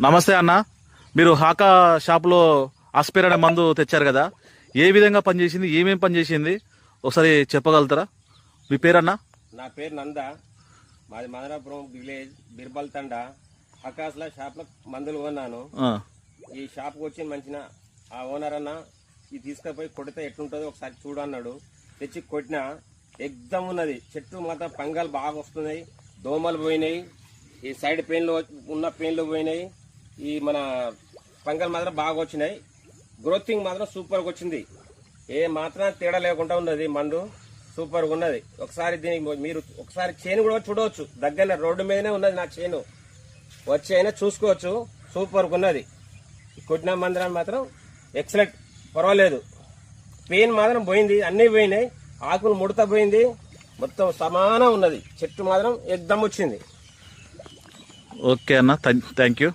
నమస్తే అన్న, మీరు హాకా షాప్లో ఆస్పిర్ అనే మందు తెచ్చారు కదా, ఏ విధంగా పనిచేసింది, ఏమేం పనిచేసింది ఒకసారి చెప్పగలుగుతారా? మీ పేరన్నా? నా పేరు నంద, మాది మదనాపురం విలేజ్ బిర్బల్ తండ. ఆకాశ్లో షాప్లో మందులు కొన్నాను. ఈ షాప్కి వచ్చి మంచిన ఆ ఓనర్ అన్న ఇది తీసుకుపోయి కొడితే ఎట్లుంటుందో ఒకసారి చూడన్నాడు. తెచ్చి కొట్టిన ఎగ్దమ్ ఉన్నది. చెట్టు మాత్రం పంగాలు బాగా వస్తున్నాయి, దోమలు పోయినాయి, ఈ సైడ్ పెయిన్లు ఉన్న పెయిన్లు పోయినాయి, ఈ మన పంగల్ మాత్రం బాగా వచ్చినాయి. గ్రోతింగ్ మాత్రం సూపర్గా వచ్చింది, ఏ మాత్రం తేడా లేకుండా ఉన్నది. మందు సూపర్గా ఉన్నది. ఒకసారి దీనికి మీరు ఒకసారి చేను కూడా చూడవచ్చు, దగ్గర రోడ్డు మీదనే ఉన్నది నా చేను, వచ్చి అయినా చూసుకోవచ్చు. సూపర్గా ఉన్నది. కొట్టిన మందిరాన్ని మాత్రం ఎక్సలెంట్, పర్వాలేదు. పెయిన్ మాత్రం పోయింది, అన్నీ పోయినాయి, ఆకులు ముడత పోయింది, మొత్తం సమానం ఉన్నది. చెట్టు మాత్రం ఎగ్దమ్ వచ్చింది. ఓకే అన్న, థ్యాంక్ యూ.